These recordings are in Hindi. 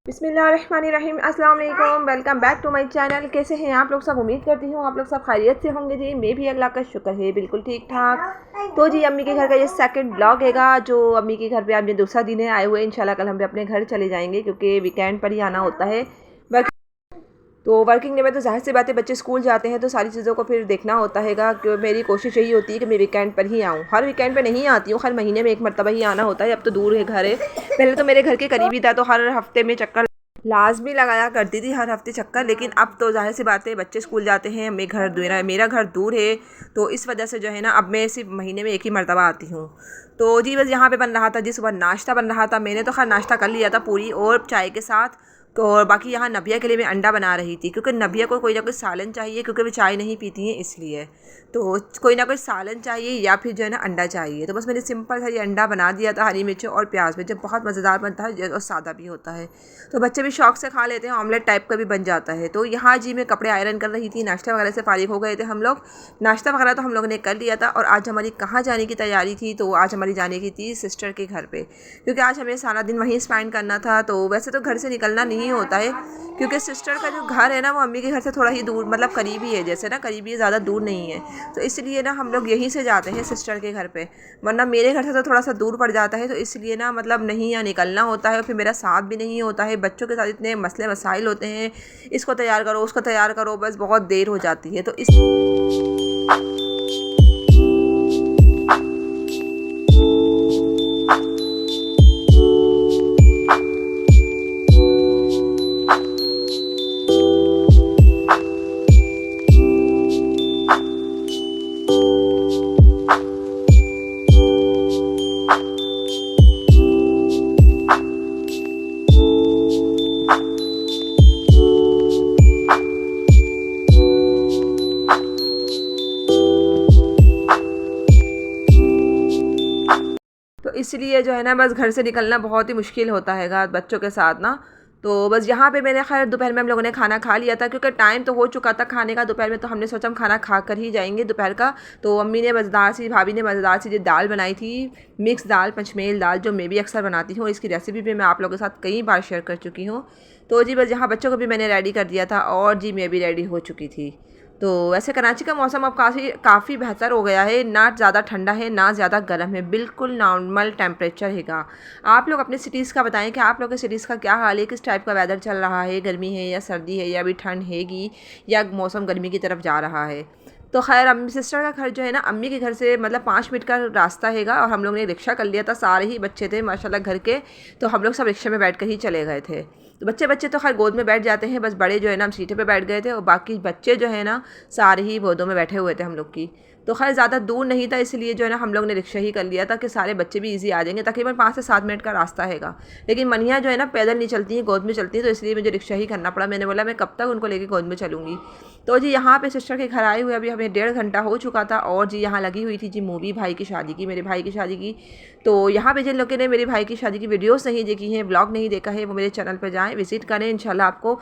बिस्मिल्लाहिर्रहमानिर्रहीम, अस्सलाम वालेकुम। Welcome back to my channel. कैसे हैं आप लोग सब? उम्मीद करती हूँ आप लोग सब खैरियत से होंगे। जी मैं भी अल्लाह का शुक्र है बिल्कुल ठीक ठाक। तो जी अम्मी के घर का ये सेकंड ब्लॉग हैगा, जो अम्मी के घर पे आज ये दूसरा दिन है आए हुए। इंशाल्लाह कल हम भी अपने घर चले जाएंगे क्योंकि वीकेंड पर ही आना होता है। तो वर्किंग डे में तो ज़ाहिर सी बात है बच्चे स्कूल जाते हैं तो सारी चीज़ों को फिर देखना होता हैगा कि मेरी कोशिश यही होती है कि मैं वीकेंड पर ही आऊँ। हर वीकेंड पे नहीं आती हूँ, हर महीने में एक मरतबा ही आना होता है। अब तो दूर है घर है, पहले तो मेरे घर के करीब ही था तो हर हफ्ते में चक्कर लाजमी लगाया करती थी, हर हफ्ते चक्कर। लेकिन अब तो ज़ाहिर सी बात है बच्चे स्कूल जाते हैं, मेरा घर दूर है, तो इस वजह से जो है ना अब मैं सिर्फ महीने में एक ही मरतबा आती हूँ। तो जी बस यहाँ पे बन रहा था जी सुबह नाश्ता बन रहा था। मैंने तो खैर नाश्ता कर लिया था पूरी और चाय के साथ। और बाकी यहाँ नबिया के लिए मैं अंडा बना रही थी क्योंकि नबिया को कोई ना कोई सालन चाहिए, क्योंकि वो चाय नहीं पीती हैं इसलिए। तो कोई ना कोई सालन चाहिए या फिर जो है ना अंडा चाहिए। तो बस मैंने सिंपल सा ये अंडा बना दिया था हरी मिर्च और प्याज में, जब बहुत मज़ेदार बनता है और सादा भी होता है तो बच्चे भी शौक से खा लेते हैं। ऑमलेट टाइप का भी बन जाता है। तो यहाँ जी मैं कपड़े आयरन कर रही थी, नाश्ता वगैरह से फारिग हो गए थे हम लोग। नाश्ता वगैरह तो हम लोगों ने कर लिया था। और आज हमारी कहाँ जाने की तैयारी थी, तो आज हमारी जाने की थी सिस्टर के घर पे, क्योंकि आज हमें सारा दिन वहीं स्पेंड करना था। तो वैसे तो घर से निकलना नहीं होता है क्योंकि सिस्टर का जो घर है ना वो अम्मी के घर से थोड़ा ही दूर, मतलब करीब ही है, जैसे ना करीब ही, ज़्यादा दूर नहीं है। तो इसलिए ना हम लोग यहीं से जाते हैं सिस्टर के घर पे, वरना मेरे घर से तो थोड़ा सा दूर पड़ जाता है। तो इसलिए ना मतलब नहीं यहाँ निकलना होता है और फिर मेरा साथ भी नहीं होता है। बच्चों के साथ इतने मसले मसाइल होते हैं, इसको तैयार करो उसको तैयार करो, बस बहुत देर हो जाती है। तो इस तो इसलिए जो है ना बस घर से निकलना बहुत ही मुश्किल होता है बच्चों के साथ ना। तो बस यहाँ पे मैंने खैर दोपहर में हम लोगों ने खाना खा लिया था क्योंकि टाइम तो हो चुका था खाने का दोपहर में। तो हमने सोचा हम खाना खा कर ही जाएंगे दोपहर का। तो अम्मी ने मज़ेदार सी, भाभी ने मज़ेदार सी दाल बनाई थी, मिक्स दाल, पंचमेल दाल, जो मैं भी अक्सर बनाती हूँ। इसकी रेसिपी भी मैं आप लोगों के साथ कई बार शेयर कर चुकी हूँ। तो जी बस यहाँ बच्चों को भी मैंने रेडी कर दिया था और जी मैं भी रेडी हो चुकी थी। तो वैसे कराची का मौसम अब काफ़ी बेहतर हो गया है, ना ज़्यादा ठंडा है ना ज़्यादा गर्म है, बिल्कुल नॉर्मल टेम्परेचर हैगा। आप लोग अपने सिटीज़ का बताएं कि आप लोग के सिटीज़ का क्या हाल है, किस टाइप का वेदर चल रहा है, गर्मी है या सर्दी है या अभी ठंड हैगी या मौसम गर्मी की तरफ जा रहा है। तो खैर अम्मी सिस्टर का घर जो है ना अम्मी के घर से मतलब 5 मिनट का रास्ता हैगा। और हम लोग ने रिक्शा कर लिया था, सारे ही बच्चे थे माशाल्लाह घर के, तो हम लोग सब रिक्शे में बैठ कर ही चले गए थे। तो बच्चे तो खैर गोद में बैठ जाते हैं, बस बड़े जो है ना हम सीटें पे बैठ गए थे और बाकी बच्चे जो है ना सारे ही गोदों में बैठे हुए थे हम लोग की। तो खैर ज़्यादा दूर नहीं था इसलिए जो है ना हम लोग ने रिक्शा ही कर लिया था कि सारे बच्चे भी इजी आ जाएंगे। तकरीबन 5 से 7 मिनट का रास्ता हैगा। लेकिन मनिया जो है ना पैदल नहीं चलती हैं, गोद में चलती है, तो इसलिए मुझे रिक्शा ही करना पड़ा। मैंने बोला मैं कब तक उनको लेके गोद में चलूँगी। तो जी यहाँ पे सिस्टर के घर आए हुए अभी हमें 1.5 घंटा हो चुका था। और जी यहाँ लगी हुई थी जी मूवी भाई की शादी की, मेरे भाई की शादी की। तो यहाँ पे जिन लोगों ने मेरे भाई की शादी की वीडियोस नहीं देखी हैं, ब्लॉग नहीं देखा है, वो मेरे चैनल पर जाएँ, विजिट करें। इंशाल्लाह आपको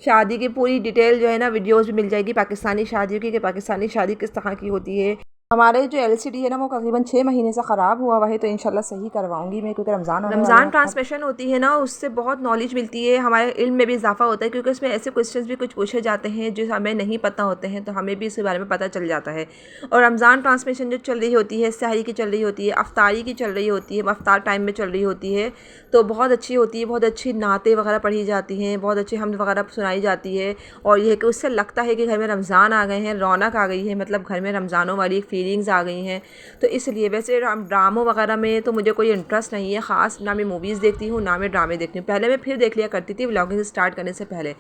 शादी की पूरी डिटेल जो है ना वीडियोस भी मिल जाएगी पाकिस्तानी शादियों की, कि पाकिस्तानी शादी किस तरह की होती है। हमारे जो एलसीडी है ना वो तकरीबन 6 महीने से ख़राब हुआ है, तो इंशाल्लाह सही करवाऊंगी मैं, क्योंकि रमज़ान ट्रांसमिशन होती है ना, उससे बहुत नॉलेज मिलती है, हमारे इल्म में भी इजाफा होता है, क्योंकि उसमें ऐसे क्वेश्चंस भी कुछ पूछे जाते हैं जो हमें नहीं पता होते हैं, तो हमें भी इसके बारे में पता चल जाता है। और रमज़ान ट्रांसमिशन जो चल रही होती है, सहरी की चल रही होती है, अफ्तारी की चल रही होती है, अफ्तार टाइम में चल रही होती है, तो बहुत अच्छी होती है। बहुत अच्छी नातें वगैरह पढ़ी जाती हैं, बहुत अच्छी हमद वगैरह सुनाई जाती है। और यह कि उससे लगता है कि घर में रमज़ान आ गए हैं, रौनक आ गई है, मतलब घर में रमज़ानों वाली फीलिंग्स आ गई हैं। तो इसलिए वैसे ड्रामों वगैरह में तो मुझे कोई इंटरेस्ट नहीं है ख़ास, ना मैं मूवीज़ देखती हूँ ना मैं ड्रामे देखती हूँ। पहले मैं फिर देख लिया करती थी व्लॉगिंग स्टार्ट करने से पहले,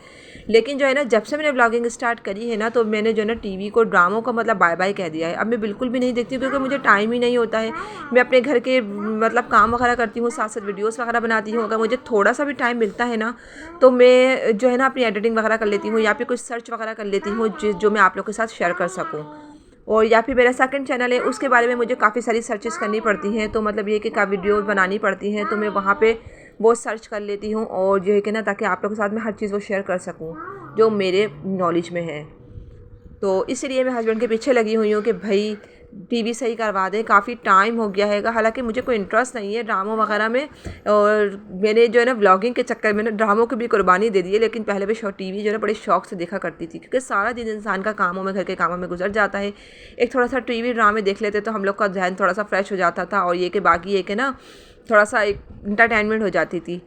लेकिन जो है ना जब से मैंने व्लॉगिंग स्टार्ट करी है ना तो मैंने जो है ना टीवी को, ड्रामों का मतलब बाय बाय कह दिया है। अब मैं बिल्कुल भी नहीं देखती हूँ क्योंकि मुझे टाइम ही नहीं होता है। मैं अपने घर के मतलब काम वगैरह करती हूँ, साथ साथ वीडियोज़ वगैरह बनाती हूँ। अगर मुझे थोड़ा सा भी टाइम मिलता है ना तो मैं जो है ना अपनी एडिटिंग वगैरह कर लेती हूँ या फिर कुछ सर्च वगैरह कर लेती हूँ जो मैं आप लोग के साथ शेयर कर सकूँ। और या फिर मेरा सेकंड चैनल है, उसके बारे में मुझे काफ़ी सारी सर्चेस करनी पड़ती हैं, तो मतलब ये कि का वीडियो बनानी पड़ती हैं, तो मैं वहाँ पे वो सर्च कर लेती हूँ और जो है कि ना ताकि आप लोगों के साथ मैं हर चीज़ वो शेयर कर सकूँ जो मेरे नॉलेज में है। तो इसलिए मैं हस्बैंड के पीछे लगी हुई हूँ कि भाई टीवी सही करवा दें, काफ़ी टाइम हो गया है। हालांकि मुझे कोई इंटरेस्ट नहीं है ड्रामों वगैरह में, और मैंने जो है ना व्लॉगिंग के चक्कर में ना ड्रामों की भी कुर्बानी दे दी है। लेकिन पहले भी टीवी जो है ना बड़े शौक से देखा करती थी, क्योंकि सारा दिन इंसान का कामों में, घर के कामों में गुजर जाता है। एक थोड़ा सा टीवी ड्रामे देख लेते तो हम लोग का ध्यान थोड़ा सा फ्रेश हो जाता था, और ये कि बाकी ये कि ना थोड़ा सा एक इंटरटेनमेंट हो जाती थी।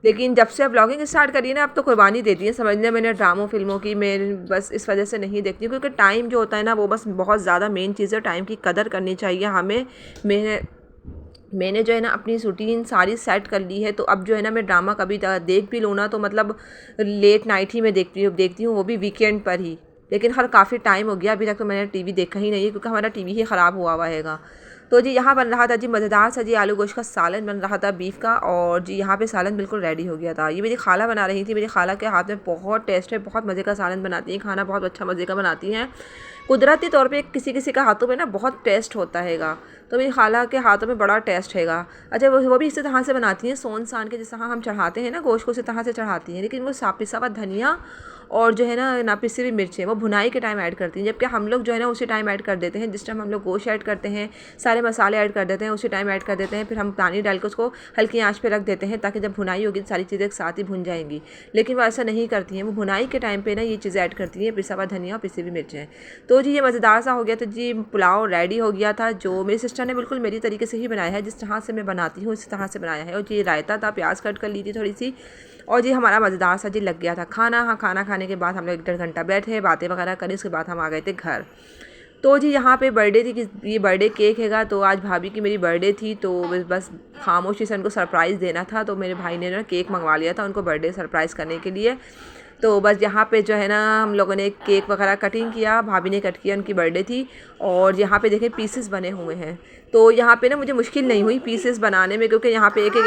लेकिन जब से अब व्लॉगिंग स्टार्ट करी ना, अब तो कुर्बानी दे दी है समझने मैंने ड्रामों फिल्मों की। मैं बस इस वजह से नहीं देखती हूँ, क्योंकि टाइम जो होता है ना वो बस बहुत ज़्यादा मेन चीज़ है। टाइम की कदर करनी चाहिए हमें। मैंने जो है ना अपनी रूटीन सारी सेट कर ली है। तो अब जो है ना मैं ड्रामा कभी देख भी लूँ ना तो मतलब लेट नाइट ही मैं देखती हूँ, वो भी वीकेंड पर ही। लेकिन हर काफ़ी टाइम हो गया, अभी तक तो मैंने टीवी देखा ही नहीं है, क्योंकि हमारा टीवी ही ख़राब हुआ हैगा। तो जी यहाँ बन रहा था जी मज़ेदार सा जी आलू गोश्त का सालन बन रहा था बीफ का, और जी यहाँ पे सालन बिल्कुल रेडी हो गया था। ये मेरी खाला बना रही थी। मेरी खाला के हाथ में बहुत टेस्ट है, बहुत मज़े का सालन बनाती हैं, खाना बहुत अच्छा मज़े का बनाती हैं। कुदरती तौर पे किसी किसी का हाथों में ना बहुत टेस्ट होता हैगा, तो मेरी खाला के हाथों में बड़ा टेस्ट हैगा। अच्छा वो भी इसी तरह से बनाती हैं, सोन सान के जिस तरह हम चढ़ाते हैं ना गोश्त को, उसी तरह से चढ़ाती हैं। लेकिन वो पिसा हुआ धनिया और जो है ना पिसी हुई मिर्चें वो भुनाई के टाइम ऐड करती हैं, जबकि हम लोग जो है ना उसी टाइम ऐड कर देते हैं। जिस टाइम हम लोग गोश्त ऐड करते हैं, सारे मसाले ऐड कर देते हैं, उसी टाइम ऐड कर देते हैं। फिर हम पानी डाल के उसको हल्की आंच पे रख देते हैं, ताकि जब भुनाई होगी सारी चीज़ें एक साथ ही भुन जाएंगी। लेकिन वो ऐसा नहीं करती हैं, वो भुनाई के टाइम पे ना ये चीज़ें ऐड करती हैं, पिसा हुआ धनिया और पिसी हुई मिर्चें। तो जी ये मज़ेदार सा हो गया। तो जी पुलाव रेडी हो गया था, जो मेरी सिस्टर ने बिल्कुल मेरी तरीके से ही बनाया है, जिस तरह से मैं बनाती हूँ उसी तरह से बनाया है। और जी रायता था, प्याज कट कर ली थी थोड़ी सी, और जी हमारा मज़ेदार सा जी लग गया था खाना। हाँ, खाना खाने के बाद हम लोग 1 डेढ़ घंटा बैठे, बातें वगैरह करी, उसके बाद हम आ गए थे घर। तो जी यहाँ पे बर्थडे थी, कि ये बर्थडे केक हैगा, तो आज भाभी की मेरी बर्थडे थी, तो बस खामोशी से उनको सरप्राइज़ देना था। तो मेरे भाई ने ना केक मंगवा लिया था उनको बर्थडे सरप्राइज़ करने के लिए। तो बस यहाँ पे जो है ना हम लोगों ने केक वगैरह कटिंग किया, भाभी ने कट किया, उनकी बर्थडे थी। और यहाँ पे देखें पीसेस बने हुए हैं, तो यहाँ पे ना मुझे मुश्किल नहीं हुई पीसेस बनाने में, क्योंकि यहाँ पे एक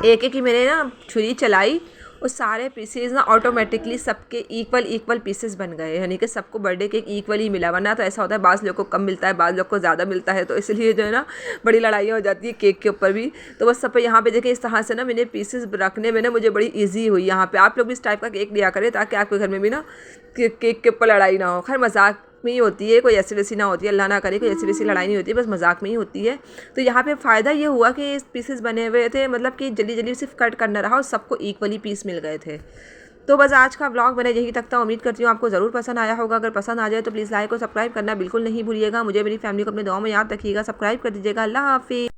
एक ही मैंने ना छुरी चलाई, और सारे पीसेस ना ऑटोमेटिकली सबके इक्वल पीसेस बन गए। यानी कि सबको बर्थडे केक इक्वल ही मिला। वरना तो ऐसा होता है बाज़ लोग को कम मिलता है, बाज़ लोग को ज़्यादा मिलता है, तो इसलिए जो है ना बड़ी लड़ाइयाँ हो जाती है केक के ऊपर भी। तो बस सब पे यहाँ पे देखिए इस तरह से ना मैंने पीसेस रखने में ना मुझे बड़ी ईजी हुई। यहाँ पे आप लोग भी इस टाइप का केक लिया करें, ताकि आपके घर में भी ना केक के ऊपर लड़ाई ना हो। खैर मजाक में ही होती है, कोई ऐसी वैसी ना होती है, अल्लाह ना करे कोई ऐसी वैसी लड़ाई नहीं होती है, बस मजाक में ही होती है। तो यहाँ पे फ़ायदा ये हुआ कि इस पीसेस बने हुए थे, मतलब कि जल्दी जल्दी सिर्फ कट करना रहा और सबको इक्वली पीस मिल गए थे। तो बस आज का व्लॉग मेरा यही तक था। उम्मीद करती हूँ आपको ज़रूर पसंद आया होगा। अगर पसंद आ जाए तो प्लीज़ लाइक और सब्सक्राइब करना बिल्कुल नहीं भूलिएगा। मुझे मेरी फैमिली को अपने दुआओं में याद रखिएगा, सब्सक्राइब कर दीजिएगा। अल्लाह हाफिज़।